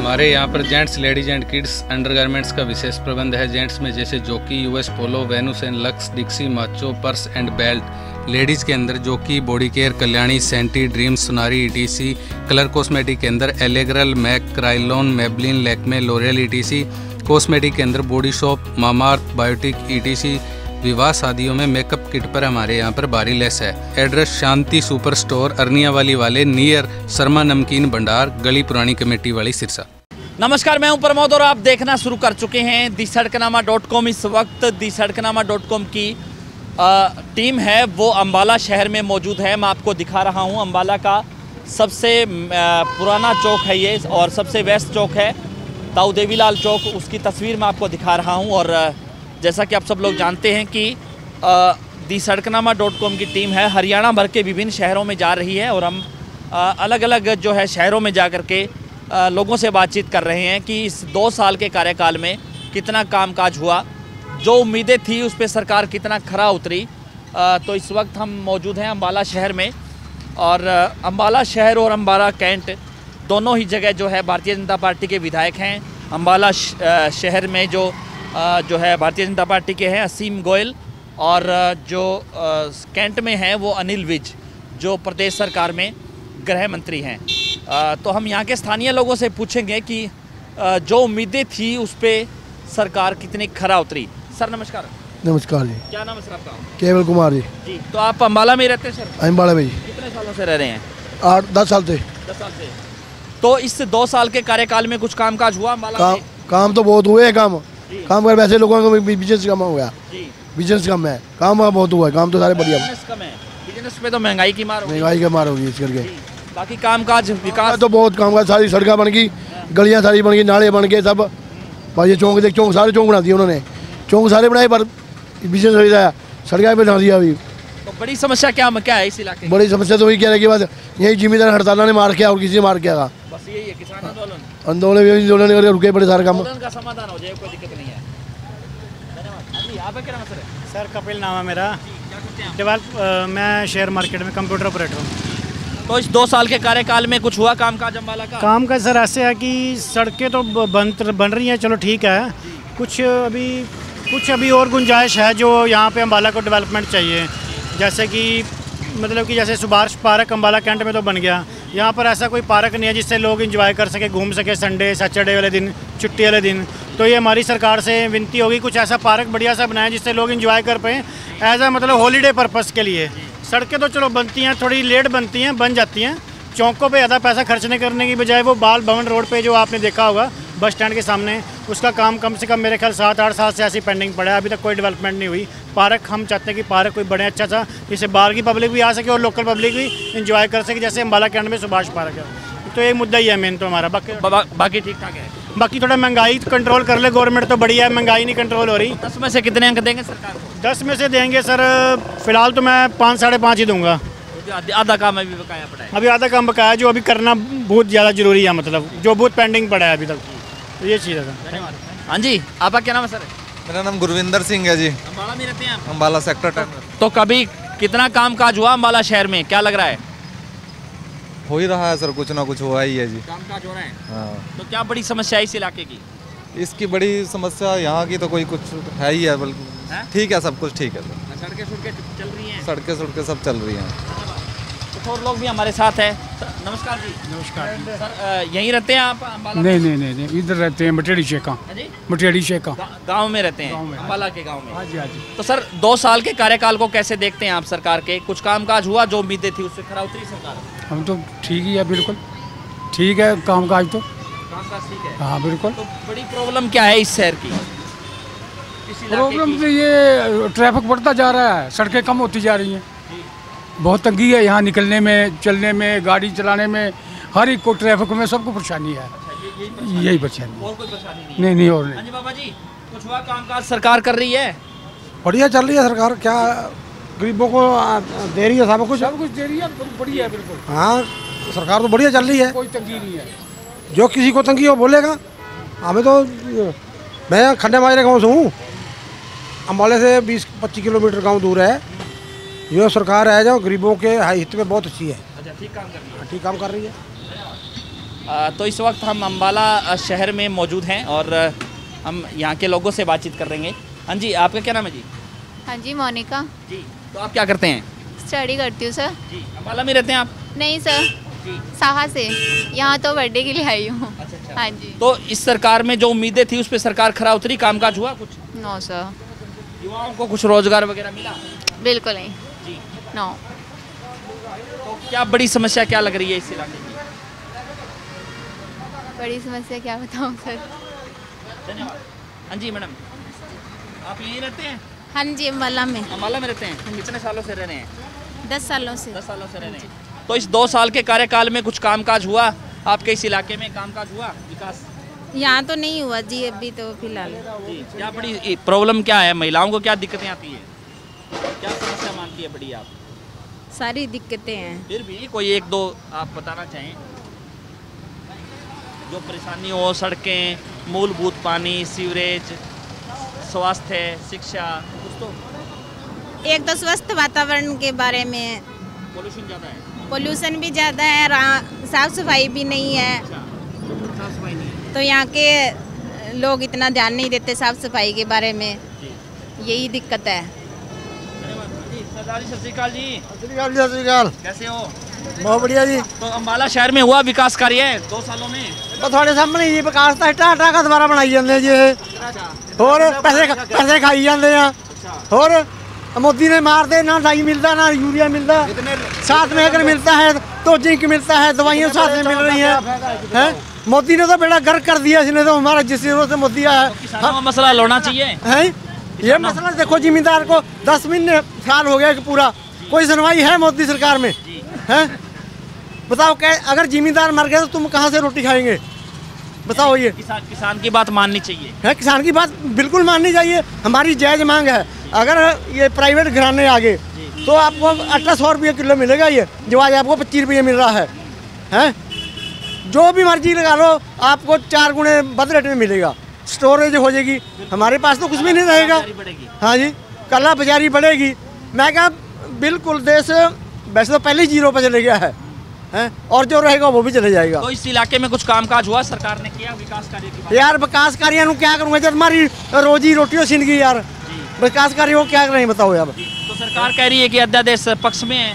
हमारे यहाँ पर gents, ladies and kids undergarments का विशेष प्रबंध है। जेंट्स में जैसे Jockey, US Polo, Venus and Lux, Dixcy, Macho, purse and belt. Ladies के अंदर जॉकी, बॉडी केयर, कल्याणी, सेंटी, Dreams, Sonari, etc. Colour cosmetic के अंदर एलेग्रल, MAC, Kryolan, Maybelline, Lakme, L'Oreal, etc. Cosmetic के अंदर Body Shop, Mamaearth, Biotique, etc. विवाह शादियों में मेकअप किट पर हमारे यहाँ पर भारी लेस है। एड्रेस शांति सुपर स्टोर, अरनियावाली वाले, नियर शर्मा नमकीन भंडार, गली पुरानी कमेटी वाली, सिरसा। नमस्कार, मैं हूं प्रमोद और आप देखना शुरू कर चुके हैं thesadkanaama.com। इस वक्त thesadkanaama.com की टीम है वो अम्बाला शहर में मौजूद है। मैं आपको दिखा रहा हूं अम्बाला का सबसे पुराना चौक है ये और सबसे वेस्ट चौक है ताऊ देवीलाल चौक। उसकी तस्वीर मैं आपको दिखा रहा हूं और जैसा कि आप सब लोग जानते हैं कि thesadkanaama.com की टीम है हरियाणा भर के विभिन्न शहरों में जा रही है और हम अलग अलग जो है शहरों में जा कर के लोगों से बातचीत कर रहे हैं कि इस 2 साल के कार्यकाल में कितना कामकाज हुआ, जो उम्मीदें थी उस पर सरकार कितना खरा उतरी। तो इस वक्त हम मौजूद हैं अम्बाला शहर में और अम्बाला शहर और अम्बाला कैंट दोनों ही जगह जो है भारतीय जनता पार्टी के विधायक हैं। अम्बाला शहर में जो है भारतीय जनता पार्टी के हैं असीम गोयल और जो कैंट में हैं वो अनिल विज, जो प्रदेश सरकार में गृह मंत्री हैं। तो हम यहाँ के स्थानीय लोगों से पूछेंगे कि जो उम्मीदें थी उस पर सरकार कितनी खरा उतरी। सर नमस्कार। नमस्कार जी। क्या नाम है सर आपका? केवल कुमार जी। जी, तो आप अम्बाला में ही रहते हैं सर? अम्बाला में जी। कितने सालों से रह रहे हैं? 8-10 साल से। 10 साल से। तो इस 2 साल के कार्यकाल में कुछ कामकाज हुआ अम्बाला में? काम तो बहुत हुए हैं। काम कर वैसे लोगों को बिजनेस कम हो गया। बिजनेस कम है, काम बहुत हुआ है। काम तो सारे बढ़िया। बिजनेस कम है, बिजनेस पे तो महंगाई की मार होगी। महंगाई की मार होगी इस करके। बाकी कामकाज विकास तो बहुत कामकाज, सारी सड़कें बन गई, गलियां सारी बन गई, नाले बन गए सब। और ये चौक चौक सारे चौक बना दिए उन्होंने। चौक सारे बनाए पर बिजनेस हो जाए, सड़कें बना दिया। अभी तो बड़ी समस्या क्या है इस इलाके? बड़ी समस्या तो वही कह रहे कि बाद यही जिम्मेदार हड़ताल ने मार किया और किसी ने मार किया था। बस यही है, किसान आंदोलन करके रुके बड़े सारे काम का समाधान हो जाए, कोई दिक्कत नहीं है। क्या नाम है सर? कपिल नाम है मेरा। मैं शेयर मार्केट में कंप्यूटर ऑपरेटर हूँ। तो इस 2 साल के कार्यकाल में कुछ हुआ कामकाज अम्बाला का? काम का सर ऐसे है कि सड़कें तो बन रही हैं, चलो ठीक है। कुछ अभी और गुंजाइश है जो यहाँ पे अम्बाला को डेवलपमेंट चाहिए। जैसे कि मतलब कि जैसे सुभाष पार्क अम्बाला कैंट में तो बन गया, यहाँ पर ऐसा कोई पार्क नहीं है जिससे लोग एंजॉय कर सके, घूम सके संडे सैटरडे वाले दिन, छुट्टी वाले दिन। तो ये हमारी सरकार से विनती होगी कुछ ऐसा पार्क बढ़िया सा बनाए जिससे लोग एंजॉय कर पाएँ एज आ मतलब हॉलीडे पर्पस के लिए। सड़कें तो चलो बनती हैं, थोड़ी लेट बनती हैं, बन जाती हैं। चौकों पे ज़्यादा पैसा खर्चने करने की बजाय वो बाल भवन रोड पे जो आपने देखा होगा बस स्टैंड के सामने, उसका काम कम से कम मेरे ख्याल 7-8 साल से ऐसी पेंडिंग पड़ा है, अभी तक कोई डेवलपमेंट नहीं हुई। पार्क हम चाहते हैं कि पार्क कोई बड़े अच्छा सा जिससे बाहर की पब्लिक भी आ सके और लोकल पब्लिक भी इंजॉय कर सके, जैसे अम्बाला कैंट में सुभाष पार्क है। तो एक मुद्दा ही है मेन तो हमारा। बाकी ठीक ठाक है। बाकी थोड़ा महंगाई कंट्रोल कर ले गवर्नमेंट तो बढ़िया है, महंगाई नहीं कंट्रोल हो रही। 10 में से कितने अंक देंगे सरकार को? 10 में से देंगे सर फिलहाल तो मैं 5-5.5 ही दूंगा। आधा काम अभी बकाया पड़ा है। अभी आधा काम बकाया जो अभी करना बहुत ज़्यादा जरूरी है, मतलब जो बहुत पेंडिंग पड़ा है अभी तक। तो ये चीज़ है। हाँ जी, आपका क्या नाम है सर? मेरा नाम गुरविंदर सिंह है जी। अम्बाला में रहते हैं आप? अम्बाला सेक्टर 10। तो कभी कितना कामकाज हुआ अम्बाला शहर में, क्या लग रहा है? हो ही रहा है सर, कुछ ना कुछ हुआ ही है जी। कामकाज हो रहा है। हाँ। तो क्या बड़ी समस्या है इस इलाके की? इसकी बड़ी समस्या यहाँ की तो कोई कुछ है ही है, बल्कि ठीक है, सब कुछ ठीक है सर। सड़कें चल रही हैं? सड़कें सब चल रही हैं। कुछ और लोग भी हमारे साथ हैं। नमस्कार जी। नमस्कार सर, यहीं रहते हैं आप अम्बाला? नहीं, इधर रहते हैं मटेड़ी शेखा। मटेड़ी शेखा गाँव में रहते हैं? अम्बाला के गाँव में। हाँ जी। तो सर 2 साल के कार्यकाल को कैसे देखते हैं आप सरकार के? कुछ कामकाज हुआ जो उम्मीदें थी उससे खरा उतरी सरकार? हम तो ठीक ही है, बिल्कुल ठीक है कामकाज तो। कामकाज ठीक है? हाँ बिल्कुल। तो बड़ी प्रॉब्लम क्या है इस शहर की? प्रॉब्लम तो ये ट्रैफिक बढ़ता जा रहा है, सड़कें कम होती जा रही हैं, बहुत तंगी है यहाँ निकलने में, चलने में, गाड़ी चलाने में, हर एक को ट्रैफिक में सबको परेशानी है। यही परेशानी, और कोई परेशानी नहीं? नहीं और नहीं। हाँ जी बाबा जी, कुछ हुआ कामकाज सरकार कर रही है? बढ़िया चल रही है सरकार। क्या गरीबों को दे रही है, सब कुछ दे रही है, बढ़िया है बिल्कुल। हाँ सरकार तो बढ़िया चल रही है, कोई तंगी नहीं है। जो किसी को तंगी हो बोलेगा। हमें तो, मैं खन्ने माजरे गाँव से हूँ, अम्बाले से 20-25 किलोमीटर गाँव दूर है। जो सरकार है जो गरीबों के हित में बहुत अच्छी है। अच्छा, ठीक काम कर रही है। ठीक काम कर रही है। तो इस वक्त हम अम्बाला शहर में मौजूद हैं और हम यहाँ के लोगों से बातचीत कर रहेंगे। हाँ जी, आपका क्या नाम है जी? हाँ जी, मोनिका। जी, तो आप क्या करते हैं? स्टडी करती हूँ सर। जी, अम्बाला में रहते हैं आप? नहीं सर, जी, साहा से। यहाँ तो बर्थडे के लिए आई हूँ। अच्छा। हाँ जी। तो इस सरकार में जो उम्मीदें थी उस पर सरकार खरा उतरी, कामकाज हुआ कुछ? नो सर, युवाओं को कुछ रोजगार वगैरह मिला? बिल्कुल नहीं। जी, नो। तो क्या बड़ी समस्या क्या लग रही है इस इलाके की? बड़ी समस्या क्या बताऊँ सर। धन्यवाद। हाँ जी मैडम, आप यहीं रहते हैं? हाँ जी, अम्बाला में अम्बाला में रहते हैं? कितने सालों से रह रहे हैं? 10 सालों से। 10 सालों से रह रहे हैं। तो इस 2 साल के कार्यकाल में कुछ कामकाज हुआ आपके इस इलाके में? कामकाज हुआ, विकास? यहाँ तो नहीं हुआ जी अभी तो फिलहाल। जी, क्या बड़ी प्रॉब्लम क्या है? महिलाओं को क्या दिक्कतें आती है? क्या समस्या मानती है बड़ी आप? सारी दिक्कतें हैं। फिर भी कोई 1-2 आप बताना चाहें जो परेशानी हो? सड़कें, मूलभूत पानी, सीवरेज, स्वास्थ्य, शिक्षा, कुछ तो? एक तो स्वस्थ वातावरण के बारे में, पोल्यूशन ज़्यादा है? पोल्यूशन भी ज़्यादा है, साफ सफाई भी नहीं है। अच्छा, साफ सफाई नहीं है। तो यहाँ के लोग इतना ध्यान नहीं देते साफ सफाई के बारे में, जी, यही दिक्कत है। धन्यवाद जी। सरदार जी, सत श्री अकाल जी। सत श्री अकाल। कैसे हो? बहुत बढ़िया जी। तो अम्बाला शहर में हुआ विकास कार्य 2 सालों में? बस थोड़े सामने जी विकास तो टाटा का द्वारा बनाई जाते जी। और पैसे खाई जाते हैं। और मोदी ने मार दे, ना डाई मिलता ना यूरिया मिलता, साथ में अगर मिलता है तो जिंक मिलता है, दवाइयाँ साथ में मिल रही हैं। मोदी ने तो बेड़ा गर्क कर दिया, इसने तो हमारा जिस जरूरत से मोदी आया है। मसला लोना चाहिए है। ये मसला देखो, जिम्मेदार को 10 महीने साल हो गया कि पूरा कोई सुनवाई है मोदी सरकार में है? बताओ क्या, अगर जिम्मेदार मर गए तो तुम कहाँ से रोटी खाएंगे? बताओ ये। किसान की बात माननी चाहिए है, किसान की बात बिल्कुल माननी चाहिए। हमारी जायज़ मांग है। अगर ये प्राइवेट घराने आ गए तो आपको 1800 रुपये किलो मिलेगा, ये जो आज आपको 25 रुपये मिल रहा है। हैं, जो भी मर्जी लगा लो, आपको 4 गुने बद रेट में मिलेगा। स्टोरेज हो जाएगी, हमारे पास तो कुछ भी नहीं रहेगा। हाँ जी, काला बाजारी बढ़ेगी। मैं कहा बिल्कुल देश वैसे तो पहले ही 0 पर चले गया है, और जो रहेगा वो भी चले जाएगा। तो इस इलाके में कुछ कामकाज हुआ सरकार ने किया विकास कार्य की बात? यार विकास कार्य क्या करूँगा जब हमारी रोजी रोटियों छिन गई यार। विकास कार्य को क्या करें बताओ यार। तो सरकार कह रही है कि अध्यादेश पक्ष में है।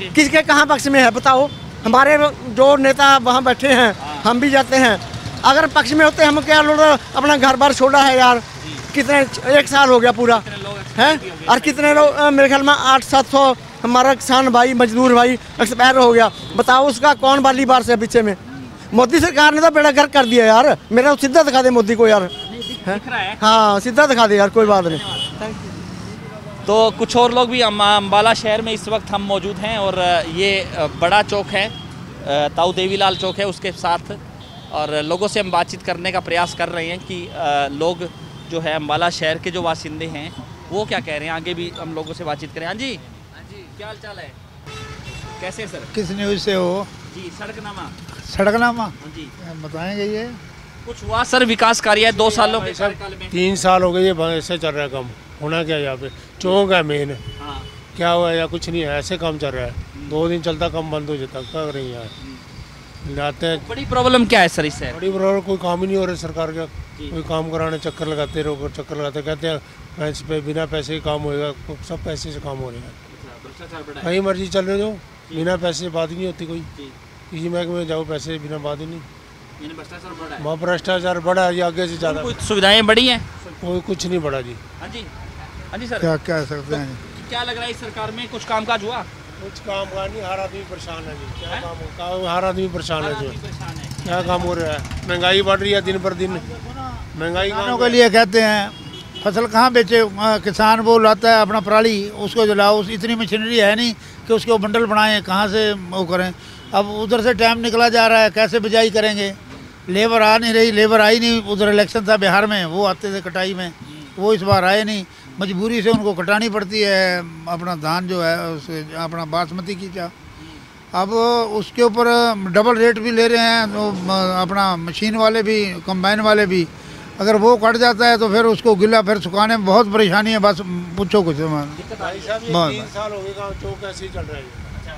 किसके कहाँ पक्ष में है बताओ? हमारे जो नेता वहाँ बैठे हैं, हम भी जाते हैं। अगर पक्ष में होते हम क्या लोग अपना घर बार छोड़ा है यार। कितने 1 साल हो गया पूरा है, और कितने लोग मेरे ख्याल में 800-700 हमारा किसान भाई, मजदूर भाई एक्सपायर हो गया। बताओ उसका कौन बाली बार से पीछे में? मोदी सरकार ने तो बेड़ा गर्क कर दिया यार। मेरा तो सीधा दिखा दे मोदी को यार। दिख रहा है? हाँ सीधा दिखा दे यार, कोई बात नहीं। तो कुछ और लोग भी अम्बाला शहर में इस वक्त हम मौजूद हैं और ये बड़ा चौक है, ताऊ देवीलाल चौक है, उसके साथ और लोगों से हम बातचीत करने का प्रयास कर रहे हैं कि लोग जो है अम्बाला शहर के जो वासिंदे हैं वो क्या कह रहे हैं। आगे भी हम लोगों से बातचीत करें। हाँ जी, क्या हाल चाल है? कैसे सर? किस न्यूज़ से हो? जी, सड़कनामा। सड़कनामा? हाँ जी, बताएंगे ये कुछ हुआ सर विकास कार्य 2 सालों के कार्यकाल में? 3 साल हो गए ये ऐसे चल रहा है काम। होना क्या यहाँ पे चौक है मेन। हाँ, क्या हुआ या कुछ नहीं है, ऐसे काम चल रहा है। 2 दिन चलता काम बंद हो जाता। क्या करें यार, लाते हैं। बड़ी प्रॉब्लम क्या है सर इससे? बड़ी प्रॉब्लम कोई काम ही नहीं हो रहा सरकार का। कोई काम कराने चक्कर लगाते रहो, चक्कर लगाते, कहते हैं पैसे पे बिना पैसे ही काम होएगा। सब पैसे से काम हो रहा है। कहीं मर्जी चल रहे हो, बिना पैसे से बात ही नहीं होती। कोई किसी महकमे में जाओ, पैसे बिना बात ही नहीं। वहाँ भ्रष्टाचार बढ़ा है आगे से ज़्यादा। कुछ सुविधाएं बढ़ी हैं? कोई कुछ नहीं बढ़ा जी। हाँ जी, हाँ जी सर, क्या कह सकते हैं? क्या लग रहा है इस सरकार में कुछ कामकाज हुआ? कुछ काम का नहीं, हर आदमी परेशान है जी। क्या काम, हर आदमी परेशान है जी। क्या काम हो रहा है? महंगाई बढ़ रही है दिन पर दिन। महंगाई किसानों के लिए कहते हैं फसल कहाँ बेचे? किसान वो लाता है अपना पराली, उसको जलाओ। इतनी मशीनरी है नहीं कि उसको बंडल बनाएं, कहाँ से वो करें। अब उधर से टाइम निकला जा रहा है, कैसे बिजाई करेंगे? लेबर आ नहीं रही, लेबर आई नहीं। उधर इलेक्शन था बिहार में, वो आते थे कटाई में, वो इस बार आए नहीं। मजबूरी से उनको कटानी पड़ती है अपना धान जो है, उसे अपना बासमती की क्या। अब उसके ऊपर डबल रेट भी ले रहे हैं तो अपना मशीन वाले भी, कंबाइन वाले भी। अगर वो कट जाता है तो फिर उसको गिला फिर सुखाने में बहुत परेशानी है। बस पूछो कुछ। 3 साल हो गए चौक ऐसे ही चल रहा है।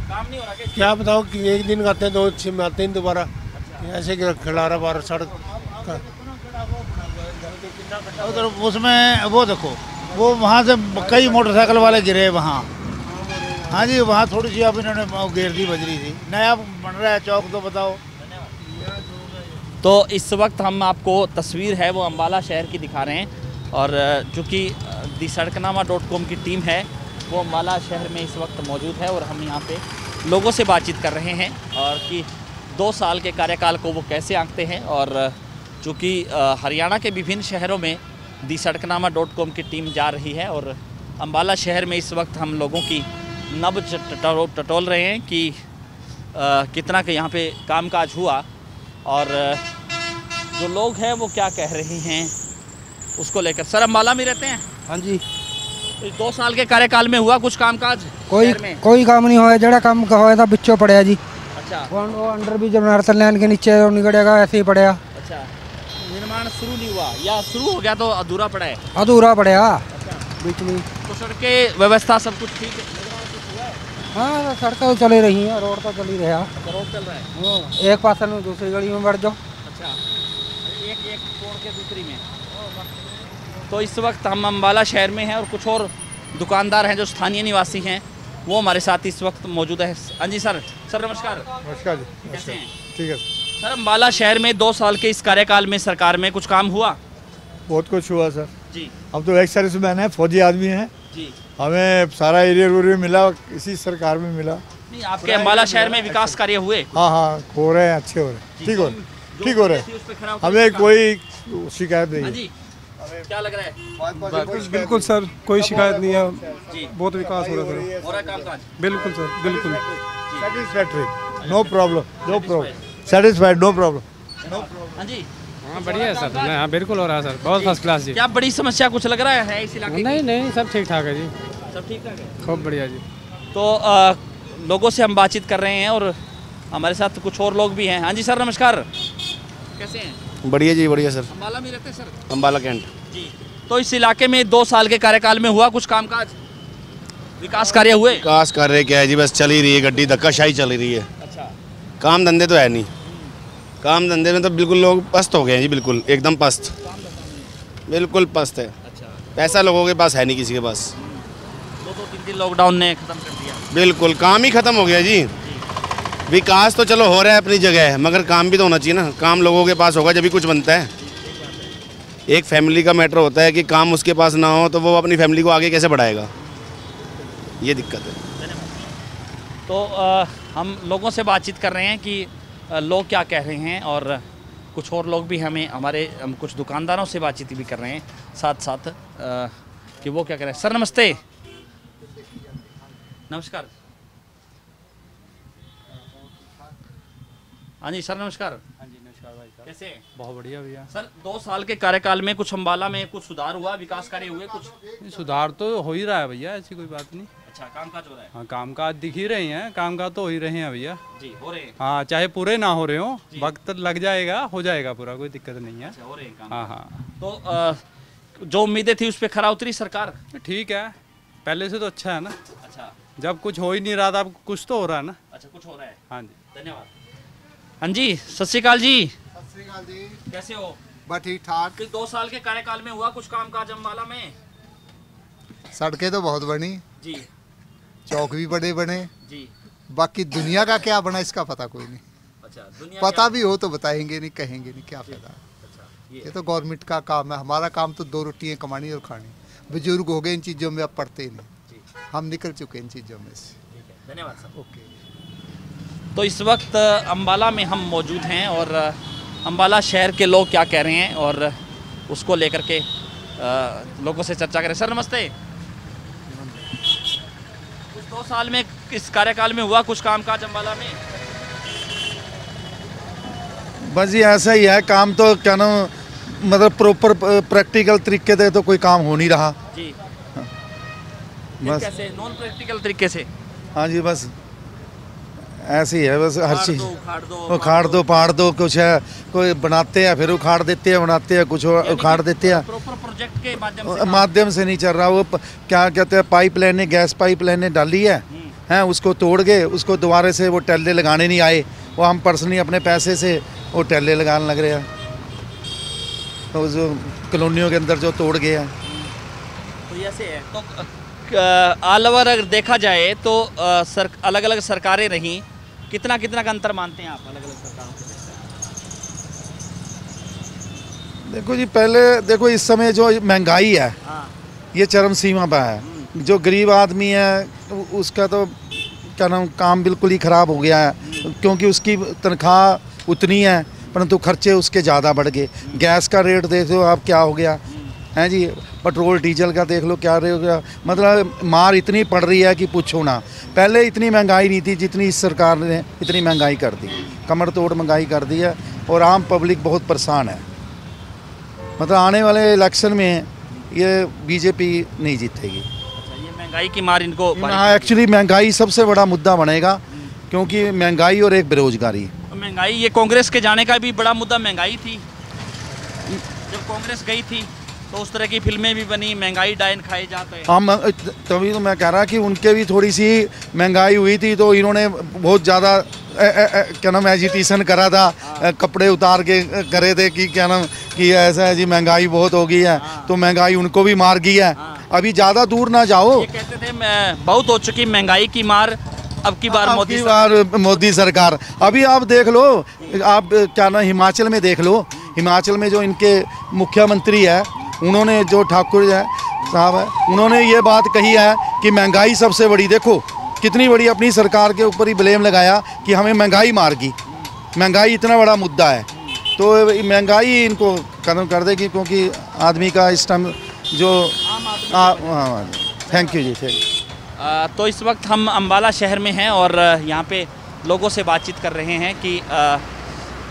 काम नहीं हो रहा क्या बताओ कि एक दिन आते हैं, 2 में आते हैं दोबारा। ऐसे खिलारा बार सड़क का। उधर उसमें वो देखो, वो वहाँ से कई मोटरसाइकिल वाले गिरे वहाँ। हाँ जी, वहाँ थोड़ी सी अब इन्होंने घेर दी बजरी थी। नया बन रहा है चौक, तो बताओ। तो इस वक्त हम आपको तस्वीर है वो अम्बाला शहर की दिखा रहे हैं, और चूँकि दी सड़कनामा.com की टीम है वो अम्बाला शहर में इस वक्त मौजूद है, और हम यहाँ पे लोगों से बातचीत कर रहे हैं और कि 2 साल के कार्यकाल को वो कैसे आंकते हैं। और चूँकि हरियाणा के विभिन्न शहरों में दी सड़कनामा.com की टीम जा रही है, और अम्बाला शहर में इस वक्त हम लोगों की नब्ज टटोल रहे हैं कि कितना के यहाँ पे कामकाज हुआ, और जो लोग हैं वो क्या कह रहे हैं उसको लेकर। सर, अम्बाला में रहते हैं? हाँ जी। तो 2 साल के कार्यकाल में हुआ कुछ कामकाज? कोई काम नहीं हुआ, जड़ा काम हुआ था बिच्चो पड़ा जी। अच्छा। वो अंडर भी जब नर्सल लाइन के नीचे निकलेगा ऐसे ही पड़ा। अच्छा, निर्माण शुरू नहीं हुआ या शुरू हो गया तो अधूरा पड़ा है? अधूरा पड़ा। अच्छा। बीच में तो सड़कें व्यवस्था सब कुछ ठीक है? हाँ, सड़कें तो चली रही हैं, रोड तो चल ही रहा। रोड चल रहा है, एक पास में दूसरी गली में बढ़ जाओ। अच्छा, एक छोड़ के दूसरी में। तो इस वक्त हम अम्बाला शहर में हैं और कुछ और दुकानदार हैं जो स्थानीय निवासी हैं, वो हमारे साथ इस वक्त मौजूद है। हाँ जी सर। सर नमस्कार। नमस्कार जी। कैसे हैं? ठीक है सर, अम्बाला शहर में 2 साल के इस कार्यकाल में सरकार में कुछ काम हुआ? बहुत कुछ हुआ सर जी। हम तो एक्स सर्विसमैन है, फौजी आदमी हैं जी। हमें सारा एरिया मिला, इसी सरकार में मिला। नहीं, आपके अम्बाला शहर में विकास कार्य हुए? हाँ हाँ, हो रहे हैं, अच्छे हो रहे हैं, ठीक हो रहे हैं, हमें कोई शिकायत नहीं है। क्या लग रहा है? बिल्कुल सर, कोई शिकायत नहीं है जी। बहुत विकास हो रहा है। हो रहा है कामकाज? बिल्कुल सर, बिल्कुल satisfactory, no problem, satisfied, no problem. हाँ जी। हाँ बढ़िया है सर। हाँ बिल्कुल हो रहा है सर, बहुत फर्स्ट क्लास जी। क्या बड़ी समस्या कुछ लग रहा है इस इलाके? नहीं, सब ठीक ठाक है जी, सब ठीक ठाक है, खूब बढ़िया जी। तो लोगों से हम बातचीत कर रहे हैं और हमारे साथ कुछ और लोग भी हैं। हाँ जी सर नमस्कार, कैसे हैं? बढ़िया जी, बढ़िया सर। अम्बाला में रहते हैं सर? अम्बाला कैंट जी। तो इस इलाके में 2 साल के कार्यकाल में हुआ कुछ कामकाज, विकास कार्य हुए? विकास कार्य क्या है जी, बस चल ही रही है गड्डी, धक्काशाही चल रही है। अच्छा। काम धंधे तो है नहीं, काम धंधे में तो बिल्कुल लोग पस्त हो गए हैं जी, बिल्कुल एकदम पस्त, बिल्कुल पस्त है। अच्छा। पैसा लोगों के पास है नहीं, किसी के पास। 2-3 दिन लॉकडाउन ने खत्म कर दिया। बिल्कुल, काम ही खत्म हो गया जी। विकास तो चलो हो रहा है अपनी जगह है, मगर काम भी तो होना चाहिए ना। काम लोगों के पास होगा जब भी कुछ बनता है। एक फैमिली का मैटर होता है कि काम उसके पास ना हो तो वो अपनी फैमिली को आगे कैसे बढ़ाएगा, ये दिक्कत है। तो हम लोगों से बातचीत कर रहे हैं कि लोग क्या कह रहे हैं, और कुछ और लोग भी हम कुछ दुकानदारों से बातचीत भी कर रहे हैं साथ कि वो क्या कह रहे हैं। सर नमस्ते। नमस्कार। हाँ जी सर नमस्कार। हाँ जी नमस्कार भाई साहब। कैसे? बहुत बढ़िया भैया। सर 2 साल के कार्यकाल में कुछ अम्बाला में कुछ सुधार हुआ, विकास कार्य हुए कुछ? सुधार तो हो ही रहा है भैया, ऐसी कोई बात नहीं। अच्छा, कामकाज हो रहा है? हाँ, कामकाज दिख ही रहे हैं, कामकाज तो हो ही रहे हैं भैया जी, हो रहे हैं। हाँ, चाहे पूरे ना हो रहे हो, वक्त लग जाएगा, हो जाएगा पूरा, कोई दिक्कत नहीं है। अच्छा, हो रहे हैं काम। हाँ हाँ। तो जो उम्मीदें थी उस पर खरा उतरी सरकार? ठीक है, पहले से तो अच्छा है ना। अच्छा। जब कुछ हो ही नहीं रहा था, अब कुछ तो हो रहा है ना। अच्छा, कुछ हो रहा है। हाँ जी, धन्यवाद। हाँ जी, सत श्री अकाल जी। सत श्री अकाल जी। कैसे हो? बस ठीक ठाक। 2 साल के कार्यकाल में हुआ कुछ कामकाज अम्बाला में? सड़कें तो बहुत बनी जी, चौक भी बड़े बने जी, बाकी दुनिया का क्या बना इसका पता कोई नहीं। अच्छा, दुनिया पता भी हो तो बताएंगे नहीं, कहेंगे नहीं, क्या फायदा। अच्छा, ये तो गवर्नमेंट का काम है, हमारा काम तो 2 रोटियां कमानी और खानी। बुजुर्ग हो गए इन चीज़ों में, अब पढ़ते ही नहीं, हम निकल चुके इन चीज़ों में से। धन्यवाद सर। ओके। तो इस वक्त अम्बाला में हम मौजूद हैं और अम्बाला शहर के लोग क्या कह रहे हैं और उसको लेकर के लोगों से चर्चा करें। सर नमस्ते। कुछ 2 साल में इस कार्यकाल में हुआ कुछ कामकाज अम्बाला में? बस ये ऐसा ही है, काम तो क्या नाम मतलब प्रॉपर प्रैक्टिकल तरीके से तो कोई काम हो नहीं रहा जी। बस कैसे नॉन प्रैक्टिकल तरीके से? हाँ जी, बस ऐसे ही है, बस हर चीज़ उखाड़ दो पाड़ दो, कुछ है कोई बनाते हैं फिर उखाड़ देते हैं, बनाते हैं कुछ उखाड़ देते हैं। प्रॉपर प्रोजेक्ट के माध्यम से नहीं चल रहा। वो क्या कहते हैं, पाइप लाइनें, गैस पाइप लाइनें डाली है, उसको तोड़ गए, उसको दोबारा से वो टल्ले लगाने नहीं आए, वो हम पर्सनली अपने पैसे से वो टैले लगाने लग रहे हैं, तो जो कॉलोनियों के अंदर जो तोड़ गए हैं। तो ऐसे है तो ऑल ओवर अगर देखा जाए तो अलग अलग सरकारें रहीं, कितना कितना का अंतर मानते हैं आप अलग अलग सरकारों के? देखो जी, पहले देखो इस समय जो महंगाई है ये चरम सीमा पर है। जो गरीब आदमी है उसका तो क्या नाम काम बिल्कुल ही ख़राब हो गया है, क्योंकि उसकी तनख्वाह उतनी है परंतु खर्चे उसके ज़्यादा बढ़ गए। गैस का रेट देख लो आप क्या हो गया है जी, पेट्रोल डीजल का देख लो क्या रेट हो गया। मतलब मार इतनी पड़ रही है कि पूछो ना। पहले इतनी महंगाई नहीं थी जितनी इस सरकार ने इतनी महंगाई कर दी, कमर तोड़ महंगाई कर दी है और आम पब्लिक बहुत परेशान है। मतलब आने वाले इलेक्शन में ये बीजेपी नहीं जीतेगी। ये महंगाई की मार इनको एक्चुअली महंगाई सबसे बड़ा मुद्दा बनेगा, क्योंकि महंगाई और एक बेरोजगारी। महंगाई ये कांग्रेस के जाने का भी बड़ा मुद्दा महंगाई थी। जब कांग्रेस गई थी तो उस तरह की फिल्में भी बनी, महंगाई डायन खाए जाते हैं। हम तभी तो मैं कह रहा कि उनके भी थोड़ी सी महंगाई हुई थी तो इन्होंने बहुत ज़्यादा क्या नाम एजिटेशन करा था, कपड़े उतार के करे थे कि क्या नाम कि ऐसा है जी महंगाई बहुत हो गई है, तो महंगाई उनको भी मार गई है। अभी ज़्यादा दूर ना जाओ, ये कहते थे बहुत हो चुकी महंगाई की मार, अब की बार मोदी सरकार। अभी आप देख लो, आप क्या नाम हिमाचल में देख लो, हिमाचल में जो इनके मुख्यमंत्री है उन्होंने जो ठाकुर है साहब है, उन्होंने ये बात कही है कि महंगाई सबसे बड़ी, देखो कितनी बड़ी अपनी सरकार के ऊपर ही ब्लेम लगाया कि हमें महंगाई मार गई। महंगाई इतना बड़ा मुद्दा है तो महंगाई इनको खत्म कर देगी, क्योंकि आदमी का इस टाइम जो थैंक यू जी थैंक। तो इस वक्त हम अम्बाला शहर में हैं और यहाँ पे लोगों से बातचीत कर रहे हैं कि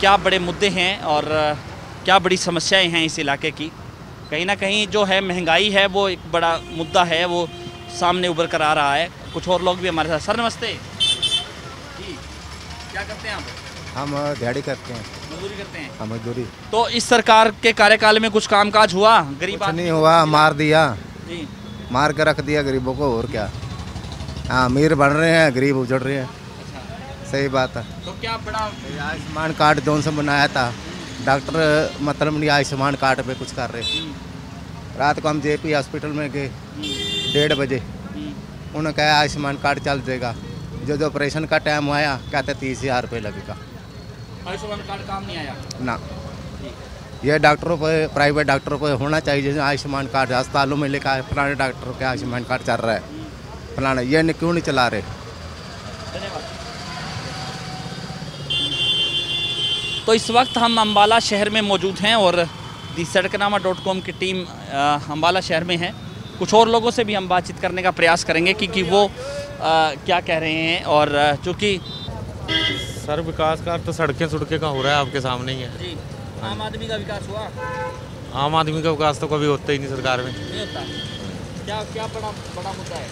क्या बड़े मुद्दे हैं और क्या बड़ी समस्याएं हैं इस इलाके की। कहीं ना कहीं जो है महंगाई है वो एक बड़ा मुद्दा है, वो सामने उभर कर आ रहा है। कुछ और लोग भी हमारे साथ। सर नमस्ते जी, क्या करते हैं आप? हम दिहाड़ी करते हैं, मजदूरी करते हैं। हम मजदूरी। तो इस सरकार के कार्यकाल में कुछ कामकाज हुआ? गरीब कुछ नहीं हुआ, मार दिया जी, मार के रख दिया गरीबों को, और क्या। हाँ, अमीर बन रहे हैं, गरीब उजड़ रहे हैं। सही बात है। तो क्या बड़ा आयुष्मान कार्ड जोन से बनाया था, डॉक्टर मतलब नहीं आयुष्मान कार्ड पे कुछ कर रहे। रात को हम जेपी हॉस्पिटल में गए 1:30 बजे, उन्होंने कहा आयुष्मान कार्ड चल जाएगा। जो ऑपरेशन का टाइम आया कहते 30,000 रुपये लगेगा। आयुष्मान कार्ड काम नहीं आया ना। ये डॉक्टरों पर, प्राइवेट डॉक्टरों पर होना चाहिए जैसे आयुष्मान कार्ड अस्पतालों में लेकर फलाने डॉक्टरों के आयुष्मान कार्ड चल रहा है, फलाना ये क्यों नहीं चला रहे। तो इस वक्त हम अम्बाला शहर में मौजूद हैं और दी सड़कनामा.com की टीम अम्बाला शहर में है। कुछ और लोगों से भी हम बातचीत करने का प्रयास करेंगे कि वो क्या कह रहे हैं। और चूँकि सर विकास का तो सड़कें का हो रहा है, आपके सामने ही है जी। आम आदमी का विकास हुआ? आम आदमी का विकास तो कभी होता ही नहीं सरकार में। नहीं होता। क्या क्या बड़ा मुद्दा है?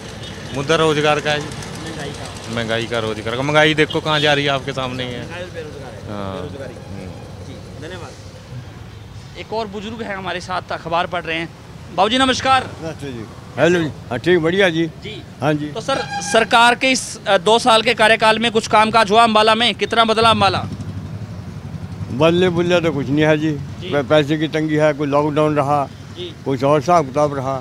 मुद्दा रोजगार का है जी, महंगाई का। महंगाई का, रोजगार का। महंगाई देखो कहाँ जा रही है, आपके सामने ही है। बेरोजगारी। जी, धन्यवाद। एक और बुजुर्ग है हमारे साथ, अखबार पढ़ रहे हैं। बाबूजी नमस्कार। हेलो जी, हाँ ठीक, बढ़िया जी जी। हाँ जी। तो सर सरकार के इस 2 साल के कार्यकाल में कुछ कामकाज हुआ अम्बाला में? कितना बदला अम्बाला? बदले बुल्ले तो कुछ नहीं है जी, पैसे की तंगी है, कोई लॉकडाउन रहा, कुछ और हिसाब किताब रहा।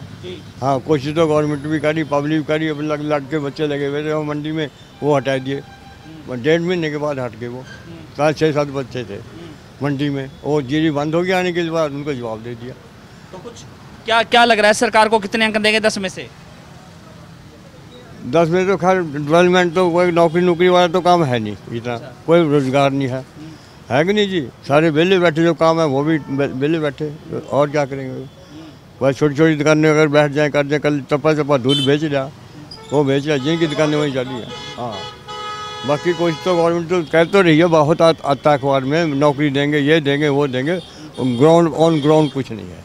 हाँ, कोशिश तो गवर्नमेंट भी करी, पब्लिक भी करी। अब लड़के बच्चे लगे हुए थे वो मंडी में, वो हटा दिए। 1.5 महीने के बाद हट गए वो। 6-7 बच्चे थे मंडी में, वो जीरी बंद हो गया आने के बाद उनको जवाब दे दिया। तो कुछ क्या लग रहा है सरकार को कितने अंक देंगे 10 में से? 10 में तो खैर डेवलपमेंट तो कोई नौकरी वाला तो काम है नहीं, इतना कोई रोजगार नहीं है कि नहीं जी। सारे बेले बैठे जो काम है वो भी बेले बैठे, और क्या करेंगे। बस छोटी दुकानें अगर बैठ जाएँ कर जाए, कल चप्पा दूध बेच रहा, वो बेच रहा, जिनकी दुकानें वहीं चली है। हाँ, बाकी कुछ तो गवर्नमेंट तो कह तो रही है, बहुत आता अखबार में नौकरी देंगे, ये देंगे, वो देंगे, ग्राउंड ऑन ग्राउंड कुछ नहीं है।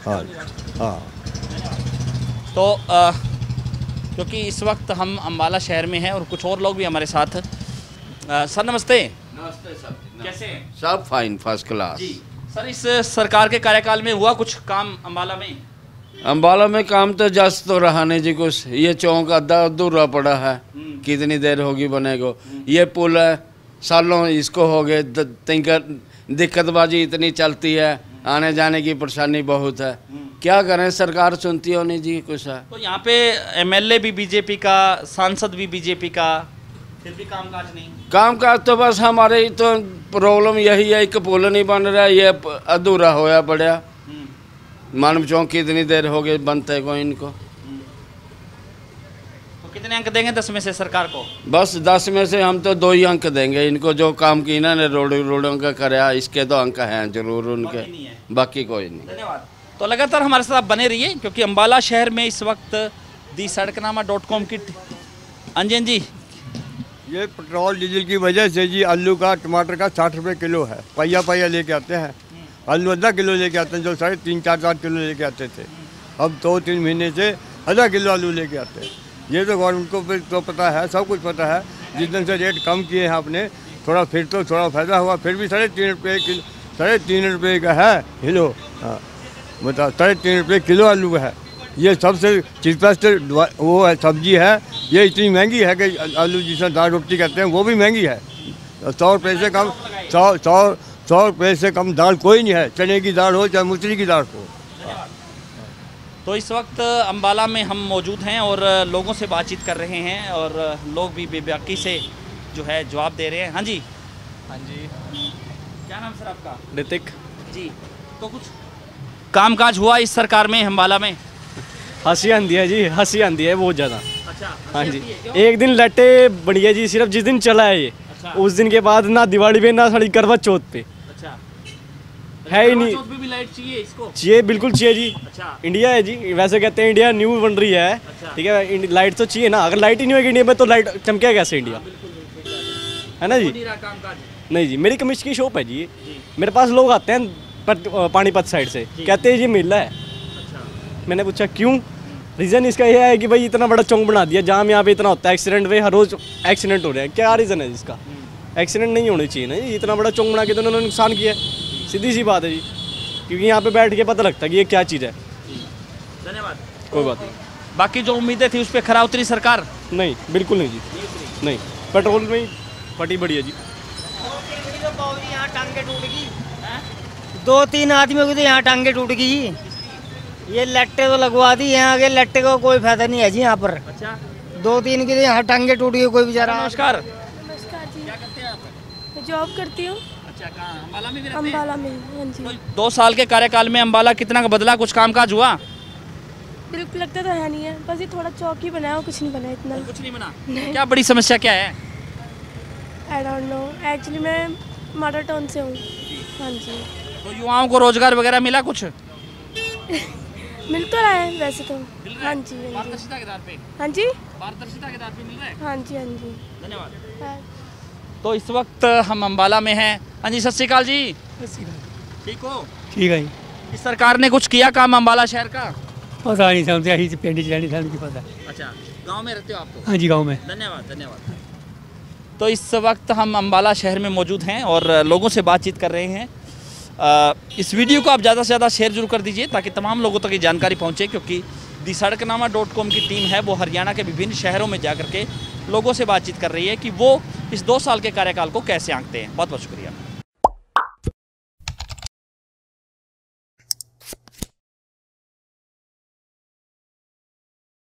हाँ हाँ। तो क्योंकि इस वक्त हम अम्बाला शहर में हैं और कुछ और लोग भी हमारे साथ। सर नमस्ते। नमस्ते सर, कैसे हैं? सब फाइन, फर्स्ट क्लास जी। सर इस सरकार के कार्यकाल में हुआ कुछ काम अम्बाला में? अम्बाला में काम तो जस्ट तो रहा नहीं जी कुछ। ये चौक अद्धा अधूरा पड़ा है, कितनी देर होगी बनेगा। ये पुल है, सालों इसको हो गए, दिक्कतबाजी इतनी चलती है, आने जाने की परेशानी बहुत है। क्या करें, सरकार सुनती हो नहीं जी कुछ है। तो यहाँ पे एमएलए भी बीजेपी का, सांसद भी बीजेपी का, फिर भी कामकाज नहीं। कामकाज तो बस हमारे तो प्रॉब्लम यही है, एक पुल नहीं बन रहा, ये अधूरा होया पड़ा। मानव चौक की इतनी देर हो गई बनते को इनको। तो कितने अंक देंगे 10 में से सरकार को? बस 10 में से हम तो 2 ही अंक देंगे इनको, जो काम की इन्होंने रोडों का कराया, इसके 2 अंक हैं जरूर उनके, बाकी कोई नहीं। धन्यवाद। तो लगातार हमारे साथ बने रहिए, क्योंकि अम्बाला शहर में इस वक्त दी सड़कनामा.com की अंजन जी, ये पेट्रोल डीजल की वजह से जी आलू का, टमाटर का 60 रुपये किलो है। पहिया लेके आते हैं, आलू आधा किलो लेके आते हैं, जो 3.5-4 किलो लेके आते थे, अब 2-3 महीने से आधा किलो आलू लेके आते हैं। ये तो गवर्नमेंट को तो पता है, सब कुछ पता है। जिस दिन से रेट कम किए हैं आपने, थोड़ा फिर तो थोड़ा फायदा हुआ, फिर भी 3.5 रुपये किलो, 3.5 रुपये का है किलो। हाँ बताओ, 3.5 रुपये किलो आलू है। ये सबसे चीपेस्ट वो है, सब्जी है। ये इतनी महंगी है कि आलू जिसमें दाल रोटी करते हैं वो भी महंगी है। 100 रुपये से कम 100 रुपये से कम दाल कोई नहीं है, चने की दाल हो चाहे मूसली की दाल हो। तो इस वक्त अम्बाला में हम मौजूद हैं और लोगों से बातचीत कर रहे हैं, और लोग भी बेबाकी से जो है जवाब दे रहे हैं। हाँ जी, हाँ जी, क्या नाम सर आपका? ऋतिक जी। तो कुछ कामकाज हुआ इस सरकार में अम्बाला में? हंसी आंदी है जी, हंसी आंदी है बहुत ज़्यादा। अच्छा, हाँ जी, एक दिन लटे बढ़िया जी, सिर्फ जिस दिन चला है ये, उस दिन के बाद ना दिवाली पे ना साड़ी करवा चौथ पे। अच्छा, है ही नहीं। भी लाइट चाहिए इसको? चाहिए, बिल्कुल चाहिए जी। अच्छा, इंडिया है जी, वैसे कहते हैं इंडिया न्यू बन रही है, ठीक है, लाइट तो चाहिए ना। अगर लाइट ही नहीं होगी इंडिया में तो लाइट चमकेगा कैसे इंडिया, है ना जी? नहीं जी, मेरी कमिश्न की शॉप है जी, मेरे पास लोग आते हैं पानीपत साइड से, कहते हैं ये मिल रहा है। मैंने पूछा क्यों? रीज़न इसका यह है कि भाई इतना बड़ा चौंक बना दिया, जाम यहाँ पे इतना होता है, एक्सीडेंट वे हर रोज़ एक्सीडेंट हो रहे हैं। क्या रीज़न है इसका? एक्सीडेंट नहीं होने चाहिए ना जी, इतना बड़ा चौंक बना के तो उन्होंने नुकसान किया है, सीधी सी बात है जी। क्योंकि यहाँ पे बैठ के पता लगता है कि ये क्या चीज़ है। धन्यवाद। कोई बात नहीं। बाकी जो उम्मीदें थी उस पर खरा उतरी सरकार? नहीं, बिल्कुल नहीं जी, नहीं। पेट्रोल में ही फटी बड़ी है जी। यहाँ टांगे टूट गई, 2-3 आदमियों की तो यहाँ टांगे टूट गई। ये लट्टे तो लगवा दी, यहाँ आगे लट्टे को कोई फायदा नहीं है जी यहाँ पर। अच्छा, 2-3 की तो यहाँ टांगे टूट गई, कोई बेचारा। नमस्कार। नमस्कार जी, क्या करते हैं आप? मैं जॉब करती हूँ। अच्छा, कहाँ? अम्बाला में भी रहते हैं? अम्बाला में, हाँ जी। 2 साल के कार्यकाल में अम्बाला कितना का बदला, कुछ कामकाज हुआ? बिल्कुल लगता तो है नहीं है, बस ये थोड़ा चौक ही बनाया, कुछ नहीं बना इतना। कुछ नहीं बना? नहीं। क्या बड़ी समस्या क्या है? आई डोंट नो, एक्चुअली मैं मॉडल टाउन से हूँ। हाँ जी। तो युवाओं को रोजगार वगैरह मिला कुछ? मिल तो रहा है वैसे तो। हाँ जी, पारदर्शिता के आधार पे? हाँ जी, पारदर्शिता के आधार पे मिल रहा है? हाँ जी, हाँ जी। धन्यवाद। तो इस वक्त हम अम्बाला में हैं। हाँ जी, सत श्री अकाल जी। ठीक हो? ठीक है। इस सरकार ने कुछ किया काम अम्बाला शहर का? पता नहीं, समझते ही पिंड चलानी की पता। अच्छा, गांव में रहते हो आप तो? हाँ जी, गांव में। धन्यवाद। तो इस वक्त हम अम्बाला शहर में मौजूद हैं और लोगों से बातचीत कर रहे हैं। इस वीडियो को आप ज़्यादा से ज़्यादा शेयर जरूर कर दीजिए ताकि तमाम लोगों तक ये जानकारी पहुंचे, क्योंकि दी सड़कनामा.com की टीम है वो हरियाणा के विभिन्न शहरों में जा कर के लोगों से बातचीत कर रही है कि वो इस 2 साल के कार्यकाल को कैसे आंकते हैं। बहुत बहुत शुक्रिया।